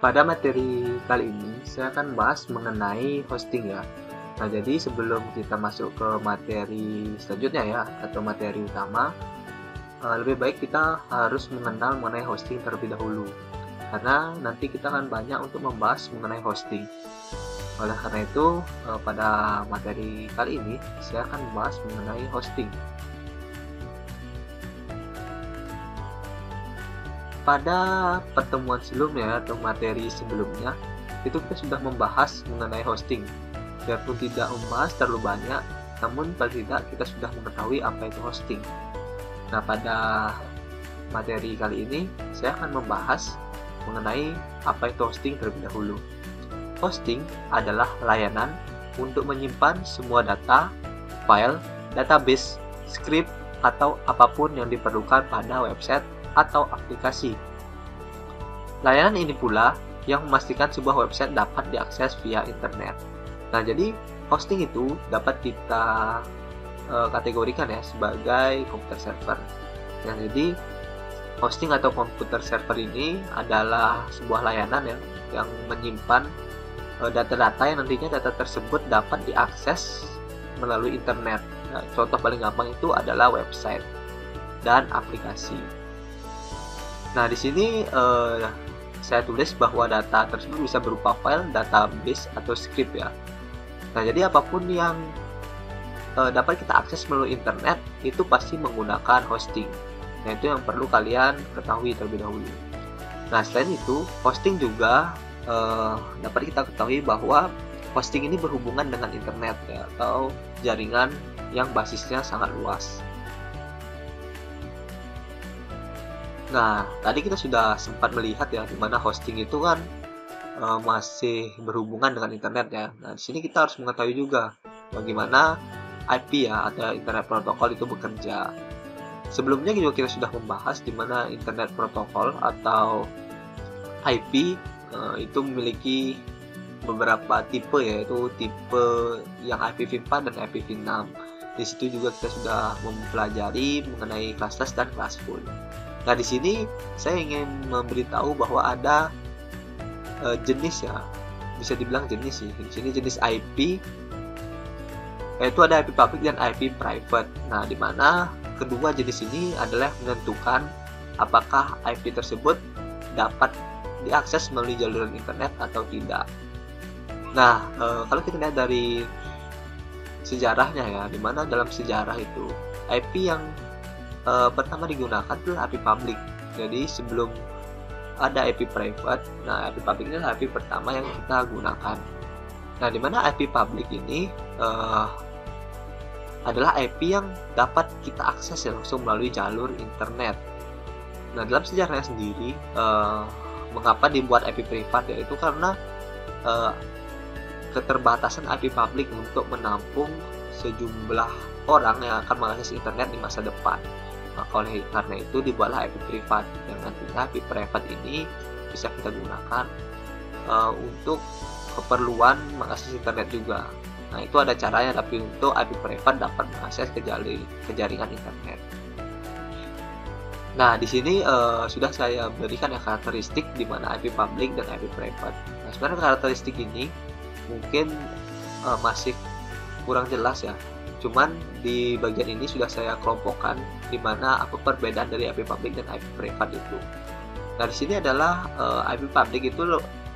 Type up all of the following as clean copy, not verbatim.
Pada materi kali ini, saya akan bahas mengenai hosting ya. Nah, jadi sebelum kita masuk ke materi selanjutnya ya, atau materi utama, lebih baik kita harus mengenal mengenai hosting terlebih dahulu. Karena nanti kita akan banyak untuk membahas mengenai hosting. Oleh karena itu, pada materi kali ini, saya akan membahas mengenai hosting. Pada pertemuan sebelumnya atau materi sebelumnya, itu kita sudah membahas mengenai hosting. Biarpun tidak membahas terlalu banyak, namun paling tidak kita sudah mengetahui apa itu hosting. Nah, pada materi kali ini, saya akan membahas mengenai apa itu hosting terlebih dahulu. Hosting adalah layanan untuk menyimpan semua data, file, database, script, atau apapun yang diperlukan pada website atau aplikasi. Layanan ini pula yang memastikan sebuah website dapat diakses via internet. Nah, jadi hosting itu dapat kita kategorikan ya sebagai komputer server. Nah, jadi hosting atau komputer server ini adalah sebuah layanan yang menyimpan data-data yang nantinya data tersebut dapat diakses melalui internet. Nah, contoh paling gampang itu adalah website dan aplikasi. Nah, di sini saya tulis bahwa data tersebut bisa berupa file, database, atau script ya. Nah, jadi apapun yang dapat kita akses melalui internet itu pasti menggunakan hosting. Nah, itu yang perlu kalian ketahui terlebih dahulu. Nah, selain itu, hosting juga dapat kita ketahui bahwa hosting ini berhubungan dengan internet ya, atau jaringan yang basisnya sangat luas. Nah, tadi kita sudah sempat melihat ya, di mana hosting itu kan masih berhubungan dengan internet ya. Nah, di sini kita harus mengetahui juga bagaimana IP ya, atau Internet Protocol itu bekerja. Sebelumnya juga kita sudah membahas di mana Internet Protocol atau IP itu memiliki beberapa tipe, yaitu tipe yang IPv4 dan IPv6. Di situ juga kita sudah mempelajari mengenai kelas dan kelas full. Nah, di sini saya ingin memberitahu bahwa ada jenis ya, bisa dibilang jenis sih. Di sini jenis IP, yaitu ada IP public dan IP private. Nah, di mana kedua jenis ini adalah menentukan apakah IP tersebut dapat diakses melalui jalur internet atau tidak. Nah, kalau kita lihat dari sejarahnya ya, di mana dalam sejarah itu IP yang pertama digunakan itu IP public. Jadi sebelum ada IP private, nah IP public ini adalah IP pertama yang kita gunakan. Nah, di mana IP public ini adalah IP yang dapat kita akses ya langsung melalui jalur internet. Nah, dalam sejarahnya sendiri, mengapa dibuat IP privat, yaitu karena keterbatasan IP public untuk menampung sejumlah orang yang akan mengakses internet di masa depan. Maka oleh karena itu dibuatlah IP privat, yang nantinya IP privat ini bisa kita gunakan untuk keperluan mengakses internet juga. Nah, itu ada caranya, tapi untuk IP privat dapat mengakses ke jaringan internet. Nah, di sini sudah saya berikan ya karakteristik di mana IP public dan IP private. Nah, sebenarnya karakteristik ini mungkin masih kurang jelas ya. Cuman di bagian ini sudah saya kelompokkan di mana apa perbedaan dari IP public dan IP private itu. Nah, di sini adalah IP public itu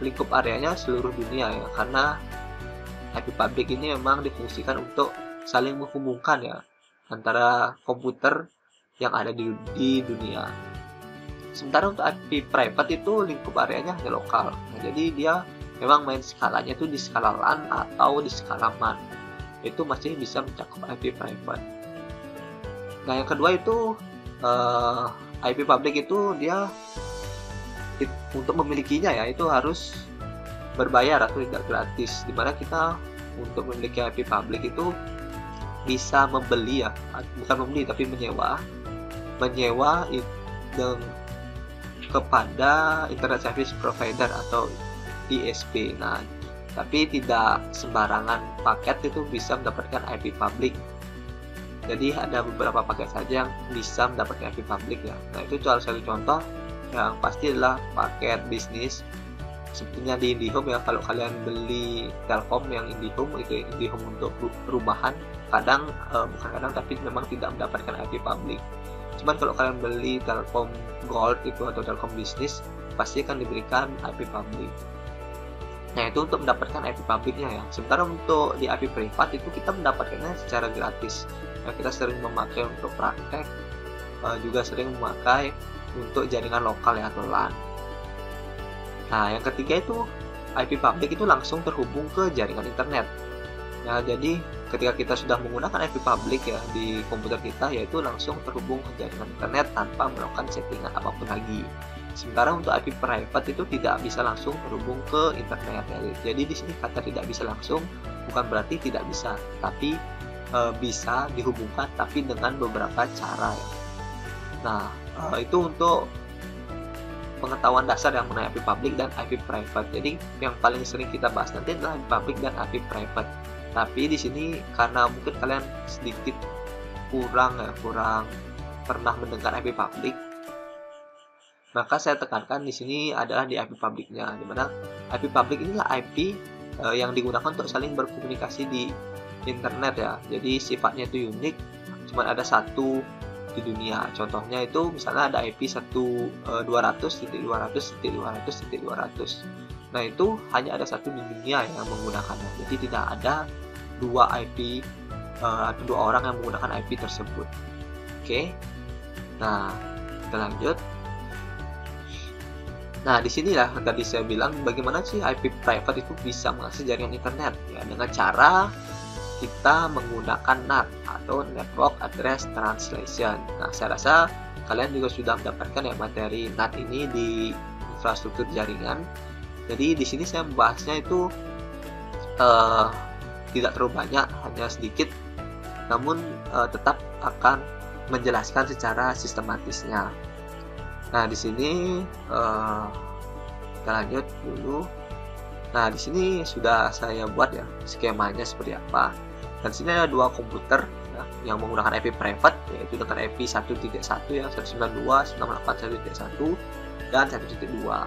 lingkup areanya seluruh dunia ya, karena IP public ini memang difungsikan untuk saling menghubungkan ya antara komputer yang ada di dunia. Sementara untuk IP private itu lingkup areanya hanya lokal. Nah, jadi dia memang main skalanya itu di skala LAN atau di skala MAN. Itu masih bisa mencakup IP private. Nah, yang kedua itu IP public itu dia untuk memilikinya ya itu harus berbayar atau tidak gratis. Dimana kita untuk memiliki IP public itu bisa membeli ya, bukan membeli tapi menyewa kepada Internet Service Provider atau ISP. Nah, tapi tidak sembarangan paket itu bisa mendapatkan IP public. Jadi ada beberapa paket saja yang bisa mendapatkan IP public ya. Nah, itu salah satu contoh yang pasti adalah paket bisnis sepertinya di IndiHome ya. Kalau kalian beli Telkom yang IndiHome, itu IndiHome untuk perumahan, kadang bukan kadang tapi memang tidak mendapatkan IP public. Cuman kalau kalian beli Telkom Gold itu atau Telkom Bisnis, pasti akan diberikan IP public. Nah, itu untuk mendapatkan IP publicnya ya. Sementara untuk di IP privat itu kita mendapatkannya secara gratis. Nah, kita sering memakai untuk praktek, juga sering memakai untuk jaringan lokal ya atau LAN. Nah, yang ketiga itu IP public itu langsung terhubung ke jaringan internet. Nah, jadi ketika kita sudah menggunakan IP public ya di komputer kita, yaitu langsung terhubung ke jaringan internet tanpa melakukan settingan apapun lagi. Sementara untuk IP private itu tidak bisa langsung terhubung ke internet ya. Jadi di sini kata tidak bisa langsung bukan berarti tidak bisa, tapi bisa dihubungkan tapi dengan beberapa cara ya. Nah, itu untuk pengetahuan dasar yang mengenai IP public dan IP private. Jadi yang paling sering kita bahas nanti adalah IP public dan IP private. Tapi di sini karena mungkin kalian sedikit kurang pernah mendengar IP public, maka saya tekankan di sini adalah di IP publicnya, dimana IP public inilah IP yang digunakan untuk saling berkomunikasi di internet ya. Jadi sifatnya itu unik, cuma ada satu di dunia. Contohnya itu misalnya ada IP 100.200.200.200.200. Nah, itu hanya ada satu di dunia yang menggunakannya. Jadi tidak ada dua IP atau dua orang yang menggunakan IP tersebut. Oke. Nah, kita lanjut. Nah, di sinilah tadi saya bilang bagaimana sih IP private itu bisa mengakses jaringan internet ya, dengan cara kita menggunakan NAT atau Network Address Translation. Nah, saya rasa kalian juga sudah mendapatkan ya materi NAT ini di infrastruktur jaringan. Jadi di sini saya membahasnya itu tidak terlalu banyak, hanya sedikit, namun tetap akan menjelaskan secara sistematisnya. Nah, di sini kita lanjut dulu. Nah, di sini sudah saya buat ya skemanya seperti apa. Dan sini ada dua komputer ya, yang menggunakan IP private, yaitu dengan IP 1.1 ya, 192.168.1.1 dan 1.2.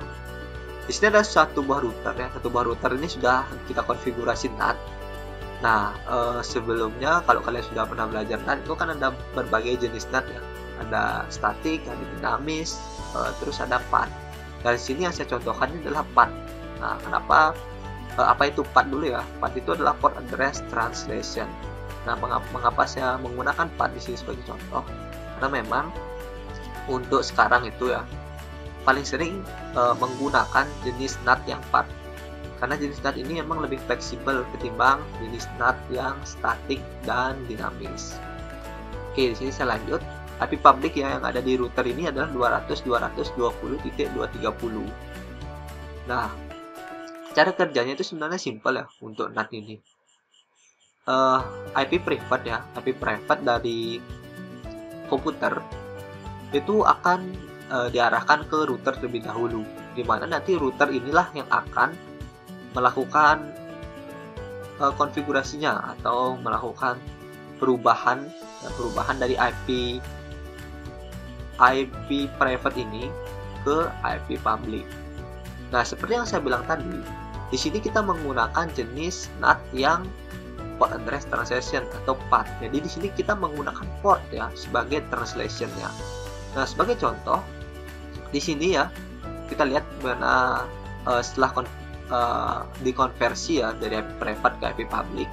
Di sini ada satu buah router ya. Satu buah router ini sudah kita konfigurasi NAT. Nah, sebelumnya kalau kalian sudah pernah belajar NAT itu kan ada berbagai jenis NAT ya. Ada statik, ada dinamis, terus ada PAT. Dari sini yang saya contohkan ini adalah PAT. Nah, kenapa? Apa itu PAT dulu ya? PAT itu adalah Port Address Translation. Nah, mengapa saya menggunakan PAT di sini sebagai contoh? Karena memang untuk sekarang itu ya paling sering menggunakan jenis NAT yang PAT. Karena jenis NAT ini memang lebih fleksibel ketimbang jenis NAT yang statik dan dinamis. Oke, di sini saya lanjut. IP public yang ada di router ini adalah 200.220.230. Nah, cara kerjanya itu sebenarnya simpel ya untuk NAT ini. IP private ya, IP private dari komputer itu akan diarahkan ke router terlebih dahulu, di mana nanti router inilah yang akan melakukan konfigurasinya atau melakukan perubahan dari IP private ini ke IP public. Nah, seperti yang saya bilang tadi, di sini kita menggunakan jenis NAT yang Port Address Translation atau PAT. Jadi di sini kita menggunakan port ya sebagai translationnya. Nah, sebagai contoh di sini ya kita lihat mana setelah dikonversi ya dari IP private ke IP public.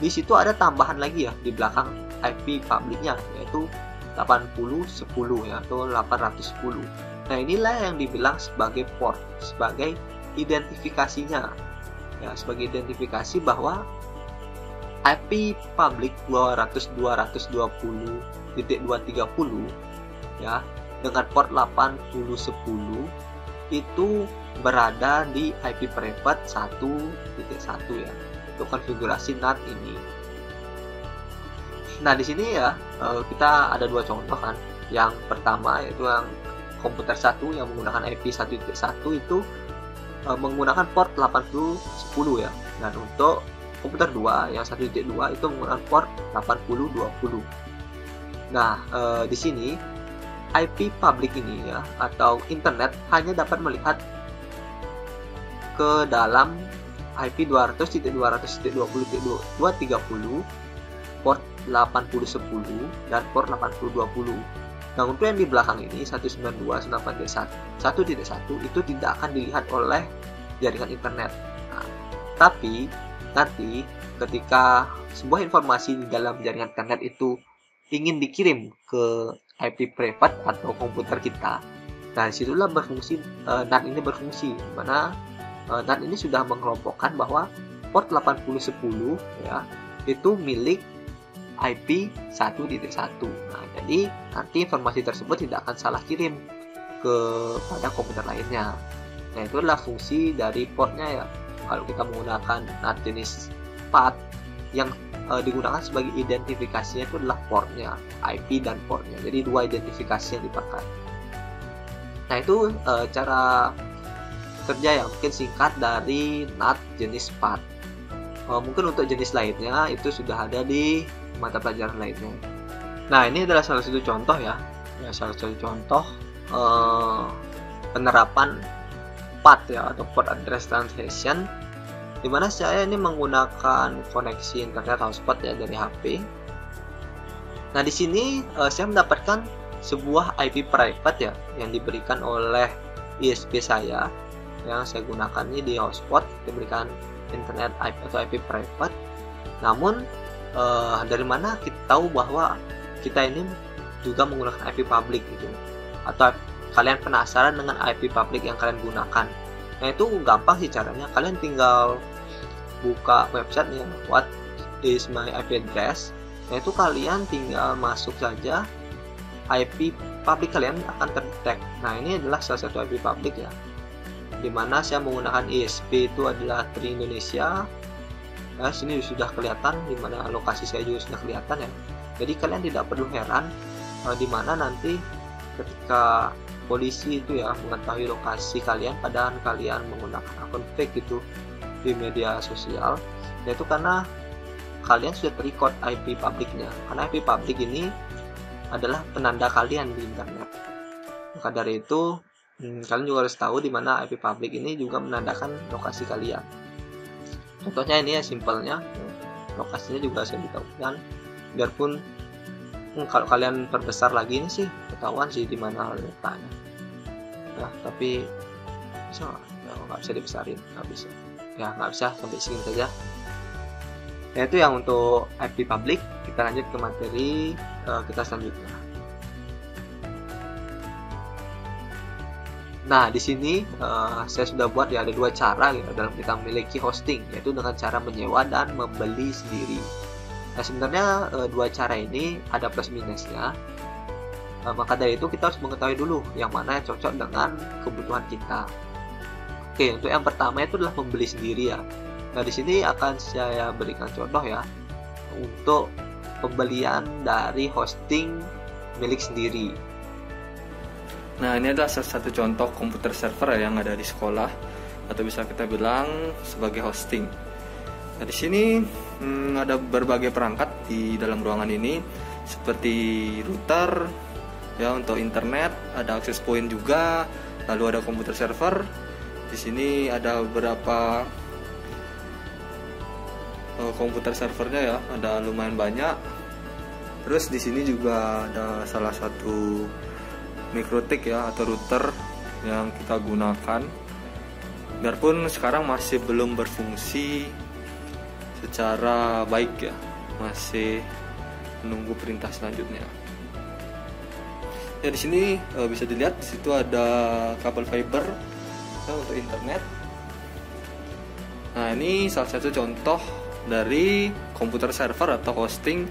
Di situ ada tambahan lagi ya di belakang IP publicnya, yaitu 8010 ya atau 810. Nah, inilah yang dibilang sebagai port, sebagai identifikasinya ya, sebagai identifikasi bahwa IP public 200.220.230 ya dengan port 8010 itu berada di IP private 1.1 ya untuk konfigurasi NAT ini. Nah, di sini ya kita ada dua contoh kan. Yang pertama yaitu yang komputer 1 yang menggunakan IP 1.1 itu menggunakan port 8010 ya. Dan untuk komputer 2 yang 1.2 itu menggunakan port 8020. Nah, di sini IP public ini ya atau internet hanya dapat melihat ke dalam IP 200.200.20.230, port 8010 dan port 8020. Nah, untuk yang di belakang ini 192.168.1.1 itu tidak akan dilihat oleh jaringan internet. Nah, tapi nanti ketika sebuah informasi di dalam jaringan internet itu ingin dikirim ke IP private atau komputer kita, nah disitulah berfungsi NAT ini berfungsi, mana NAT ini sudah mengelompokkan bahwa port 8010 ya itu milik IP 1.1. Nah, jadi nanti informasi tersebut tidak akan salah kirim kepada komputer lainnya. Nah, itu adalah fungsi dari portnya ya. Kalau kita menggunakan NAT jenis PAT, yang digunakan sebagai identifikasinya itu adalah portnya, IP dan portnya. Jadi dua identifikasi yang dipakai. Nah, itu cara kerja yang mungkin singkat dari NAT jenis PAT. Mungkin untuk jenis lainnya itu sudah ada di mata pelajaran lainnya. Nah, ini adalah salah satu contoh ya, salah satu contoh penerapan PAT ya, atau Port Address Translation, di mana saya ini menggunakan koneksi internet hotspot ya dari HP. Nah, di sini saya mendapatkan sebuah IP private ya yang diberikan oleh ISP saya yang saya gunakan ini di hotspot, diberikan internet IP atau IP private. Namun dari mana kita tahu bahwa kita ini juga menggunakan IP public gitu, atau kalian penasaran dengan IP public yang kalian gunakan? Nah, itu gampang sih caranya. Kalian tinggal buka website yang what is my IP address. Nah, itu kalian tinggal masuk saja, IP public kalian akan terdetek. Nah, ini adalah salah satu IP public ya, dimana saya menggunakan ISP itu adalah Tri Indonesia. Nah, sini sudah kelihatan di mana lokasi saya juga sudah kelihatan ya. Jadi kalian tidak perlu heran di mana nanti ketika polisi itu ya mengetahui lokasi kalian padahal kalian menggunakan akun fake gitu di media sosial, yaitu karena kalian sudah terrecord IP publiknya. Karena IP publik ini adalah penanda kalian di internet. Maka dari itu kalian juga harus tahu di mana IP publik ini juga menandakan lokasi kalian. Contohnya ini ya, simpelnya lokasinya juga saya beritahukan, biarpun kalau kalian perbesar lagi ini sih ketahuan sih di mana letaknya ya, tapi bisa nggak bisa dibesarin, nggak bisa ya, nggak bisa, sampai sini saja ya. Itu yang untuk IP public. Kita lanjut ke materi kita selanjutnya. Nah, di sini saya sudah buat ya, ada dua cara gitu dalam kita memiliki hosting, yaitu dengan cara menyewa dan membeli sendiri. Nah, sebenarnya dua cara ini ada plus minusnya. Maka dari itu kita harus mengetahui dulu yang mana yang cocok dengan kebutuhan kita. Oke, untuk yang pertama itu adalah membeli sendiri ya. Nah, di sini akan saya berikan contoh ya untuk pembelian dari hosting milik sendiri. Nah, ini adalah salah satu contoh komputer server yang ada di sekolah, atau bisa kita bilang sebagai hosting. Nah, di sini ada berbagai perangkat di dalam ruangan ini, seperti router ya untuk internet, ada access point juga, lalu ada komputer server. Di sini ada beberapa komputer servernya ya, ada lumayan banyak. Terus di sini juga ada salah satu mikrotik ya atau router yang kita gunakan, biarpun sekarang masih belum berfungsi secara baik ya, masih menunggu perintah selanjutnya. Ya, di sini bisa dilihat di situ ada kabel fiber ya, untuk internet. Nah, ini salah satu contoh dari komputer server atau hosting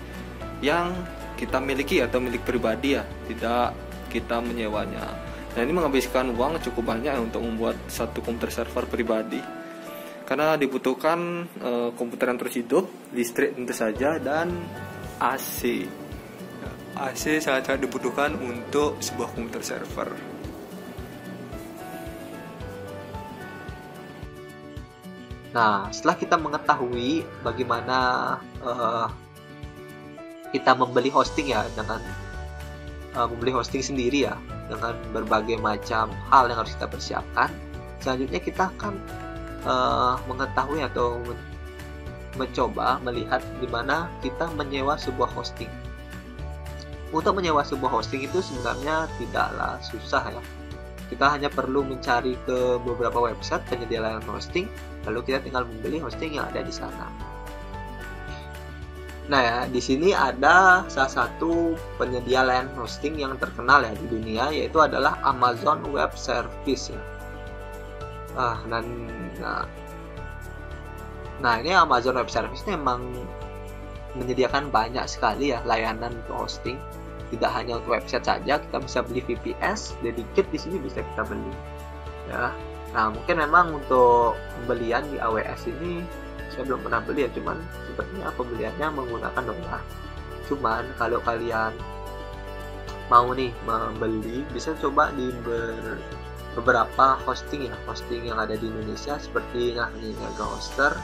yang kita miliki atau milik pribadi ya, tidak kita menyewanya. Nah, ini menghabiskan uang cukup banyak untuk membuat satu komputer server pribadi, karena dibutuhkan komputer yang terus hidup, listrik tentu saja, dan AC. AC sangat dibutuhkan untuk sebuah komputer server. Nah, setelah kita mengetahui bagaimana kita membeli hosting ya, dengan membeli hosting sendiri ya, dengan berbagai macam hal yang harus kita persiapkan, selanjutnya kita akan mengetahui atau mencoba melihat di mana kita menyewa sebuah hosting. Untuk menyewa sebuah hosting itu sebenarnya tidaklah susah ya. Kita hanya perlu mencari ke beberapa website penyedia layanan hosting, lalu kita tinggal membeli hosting yang ada di sana. Nah ya, di sini ada salah satu penyedia layanan hosting yang terkenal ya di dunia, yaitu adalah Amazon Web Service ya. Nah ini Amazon Web Service ini memang menyediakan banyak sekali ya layanan untuk hosting. Tidak hanya untuk website saja, kita bisa beli VPS, dedicated di sini bisa kita beli. Ya. Nah mungkin memang untuk pembelian di AWS ini saya belum pernah beli ya, cuman sepertinya pembeliannya menggunakan dolar. Cuman kalau kalian mau nih membeli, bisa coba di beberapa hosting ya, hosting yang ada di Indonesia seperti ini Mega Hoster.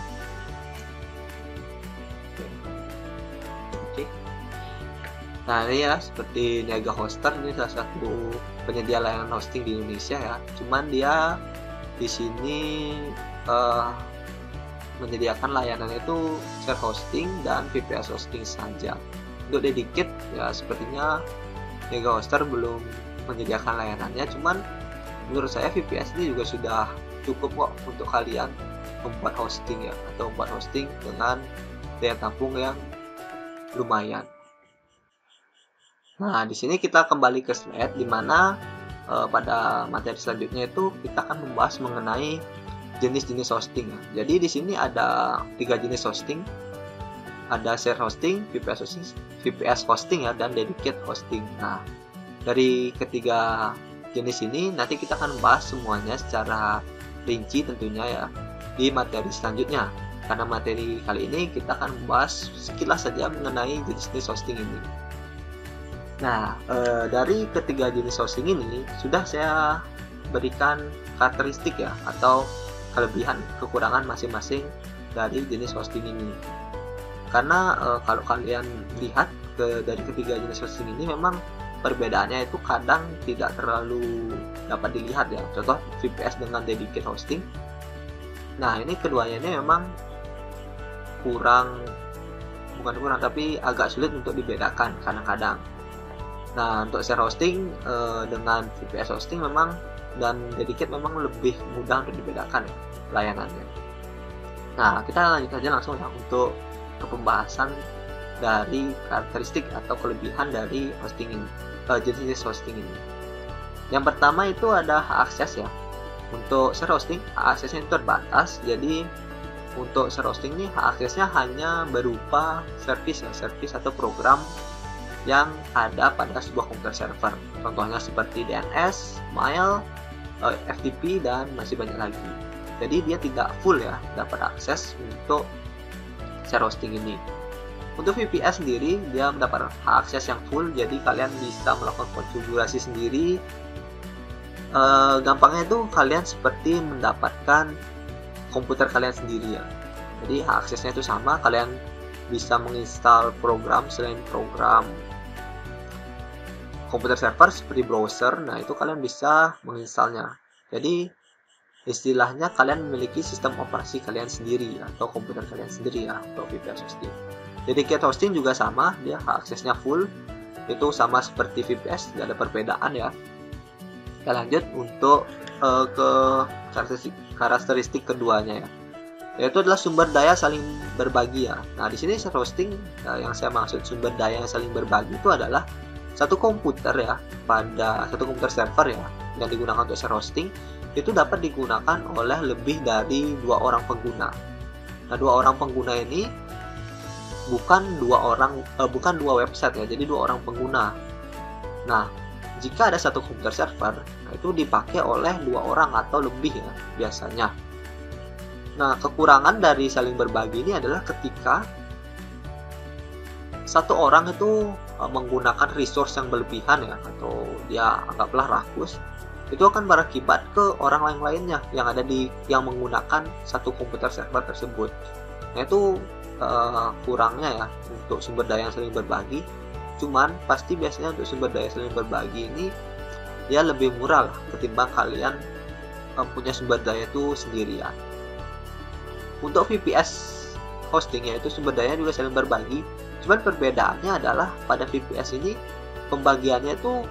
Nah ini ya, seperti Niaga Hoster, ini salah satu penyedia layanan hosting di Indonesia ya. Cuman dia di sini menyediakan layanan itu share hosting dan VPS hosting saja. Untuk dedicated ya sepertinya Niaga Hoster belum menyediakan layanannya. Cuman menurut saya VPS ini juga sudah cukup kok untuk kalian membuat hosting ya, atau membuat hosting dengan daya tampung yang lumayan. Nah, di sini kita kembali ke slide di mana pada materi selanjutnya itu kita akan membahas mengenai jenis-jenis hosting ya. Jadi di sini ada 3 jenis hosting. Ada share hosting, VPS hosting ya, dan dedicated hosting. Nah, dari ketiga jenis ini nanti kita akan membahas semuanya secara rinci tentunya ya di materi selanjutnya. Karena materi kali ini kita akan membahas sekilas saja mengenai jenis-jenis hosting ini. Nah, dari ketiga jenis hosting ini sudah saya berikan karakteristik ya, atau kelebihan kekurangan masing-masing dari jenis hosting ini. Karena kalau kalian lihat dari ketiga jenis hosting ini memang perbedaannya itu kadang tidak terlalu dapat dilihat ya. Contoh VPS dengan dedicated hosting. Nah, ini keduanya ini memang bukan kurang tapi agak sulit untuk dibedakan kadang-kadang. Nah, untuk share hosting dengan VPS hosting memang dan dedicated memang lebih mudah untuk dibedakan ya, layanannya. Nah, kita lanjut aja langsung ya untuk pembahasan dari karakteristik atau kelebihan dari hosting ini, jenis hosting ini. Yang pertama itu ada hak akses ya. Untuk share hosting, hak aksesnya itu terbatas. Jadi untuk share hosting ini hak aksesnya hanya berupa service atau program yang ada pada sebuah komputer server. Contohnya seperti DNS, mail, FTP, dan masih banyak lagi. Jadi dia tidak full ya dapat akses untuk share hosting ini. Untuk VPS sendiri dia mendapat hak akses yang full, jadi kalian bisa melakukan konfigurasi sendiri. Gampangnya itu kalian seperti mendapatkan komputer kalian sendiri ya. Jadi hak aksesnya itu sama, kalian bisa menginstal program selain program komputer server seperti browser. Nah, itu kalian bisa menginstalnya. Jadi istilahnya kalian memiliki sistem operasi kalian sendiri atau komputer kalian sendiri ya untuk VPS hosting. Dedicated hosting juga sama, dia hak aksesnya full. Itu sama seperti VPS, tidak ada perbedaan ya. Kita lanjut untuk ke karakteristik keduanya ya. Yaitu adalah sumber daya saling berbagi ya. Nah, di sini share hosting yang saya maksud sumber daya yang saling berbagi itu adalah satu komputer ya, pada satu komputer server ya yang digunakan untuk share hosting itu dapat digunakan oleh lebih dari 2 orang pengguna. Nah, 2 orang pengguna ini bukan 2 website ya, jadi 2 orang pengguna. Nah, jika ada satu komputer server, itu dipakai oleh 2 orang atau lebih ya biasanya. Nah, kekurangan dari saling berbagi ini adalah ketika satu orang itu menggunakan resource yang berlebihan ya, atau dia anggaplah rakus, itu akan berakibat ke orang lainnya yang ada yang menggunakan satu komputer server tersebut. Nah, itu kurangnya ya untuk sumber daya yang saling berbagi. Cuman pasti biasanya untuk sumber daya saling berbagi ini dia lebih murah lah ketimbang kalian punya sumber daya itu sendirian. untuk VPS hosting yaitu sumber daya juga saling berbagi. Cuman perbedaannya adalah pada VPS ini pembagiannya itu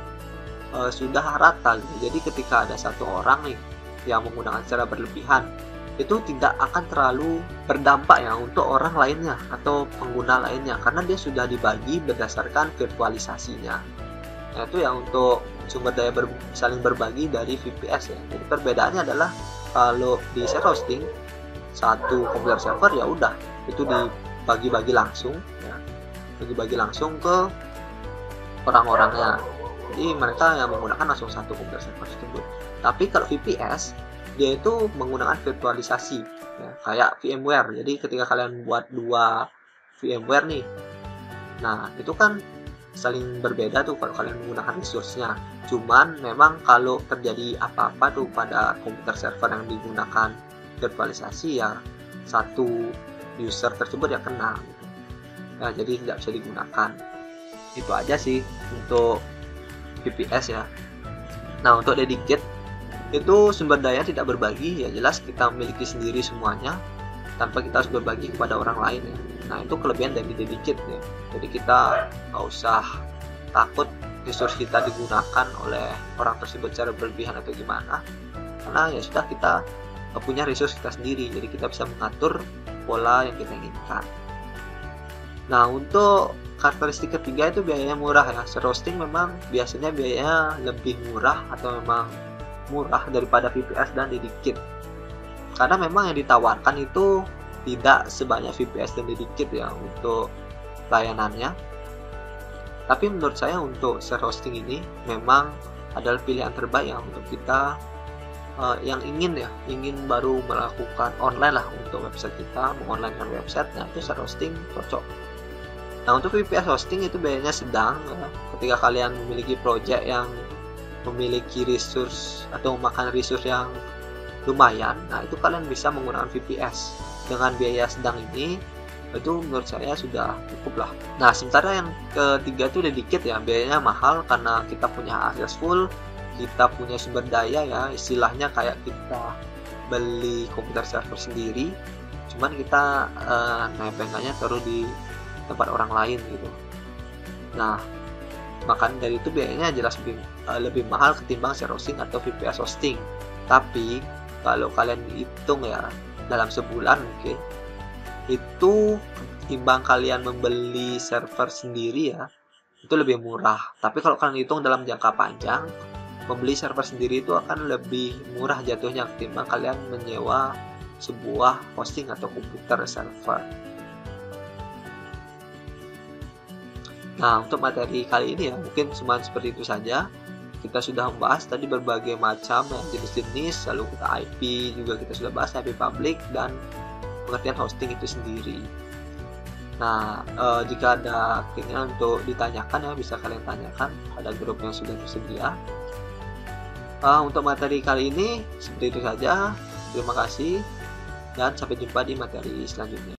sudah rata gitu. Jadi ketika ada satu orang nih yang menggunakan secara berlebihan, itu tidak akan terlalu berdampak ya untuk orang lainnya atau pengguna lainnya, karena dia sudah dibagi berdasarkan virtualisasinya. Nah, itu ya untuk sumber daya saling berbagi dari VPS ya. Jadi perbedaannya adalah kalau di share hosting satu komputer server ya udah itu dibagi-bagi langsung ya, bagi-bagi langsung ke orang-orangnya. Jadi mereka yang menggunakan langsung satu komputer server tersebut. Tapi kalau VPS dia itu menggunakan virtualisasi ya, kayak VMware. Jadi ketika kalian buat dua VMware nih, nah itu kan saling berbeda tuh kalau kalian menggunakan resource-nya. Cuman memang kalau terjadi apa-apa tuh pada komputer server yang digunakan virtualisasi ya satu user tersebut yang kena gitu. Nah, jadi tidak bisa digunakan. Itu aja sih untuk VPS ya. Nah, untuk dedicate itu sumber daya tidak berbagi, ya jelas kita memiliki sendiri semuanya tanpa kita harus berbagi kepada orang lain ya. Nah, itu kelebihan dari dedicate ya. Jadi kita nggak usah takut resource kita digunakan oleh orang tersebut secara berlebihan atau gimana, karena ya sudah kita punya resource kita sendiri, jadi kita bisa mengatur pola yang kita inginkan. Nah, untuk karakteristik ketiga itu biayanya murah ya. Share hosting memang biasanya biayanya lebih murah atau memang murah daripada VPS dan dedicate, karena memang yang ditawarkan itu tidak sebanyak VPS dan dedicate ya untuk layanannya. Tapi menurut saya untuk share hosting ini memang adalah pilihan terbaik ya untuk kita yang ingin baru melakukan online lah untuk website kita, mengonlinekan website. Nah, itu share hosting cocok. Nah, untuk VPS hosting itu biayanya sedang ya. Ketika kalian memiliki project yang memiliki resource atau memakan resource yang lumayan, nah itu kalian bisa menggunakan VPS dengan biaya sedang ini. Itu menurut saya sudah cukup lah. Nah, sementara yang ketiga itu dedicate ya, biayanya mahal karena kita punya akses full, kita punya sumber daya ya, istilahnya kayak kita beli komputer server sendiri, cuman kita nempelnya taruh di tempat orang lain gitu. Nah, makanya dari itu biayanya jelas lebih mahal ketimbang share hosting atau VPS hosting. Tapi kalau kalian hitung ya dalam sebulan mungkin itu ketimbang kalian membeli server sendiri ya itu lebih murah. Tapi kalau kalian hitung dalam jangka panjang, membeli server sendiri itu akan lebih murah jatuhnya ketimbang kalian menyewa sebuah hosting atau komputer server. Nah, untuk materi kali ini ya mungkin cuma seperti itu saja. Kita sudah membahas tadi berbagai macam jenis-jenis, lalu kita IP juga kita sudah bahas, IP public dan pengertian hosting itu sendiri. Nah, jika ada keinginan untuk ditanyakan ya bisa kalian tanyakan, ada grup yang sudah tersedia. Untuk materi kali ini seperti itu saja. Terima kasih dan sampai jumpa di materi selanjutnya.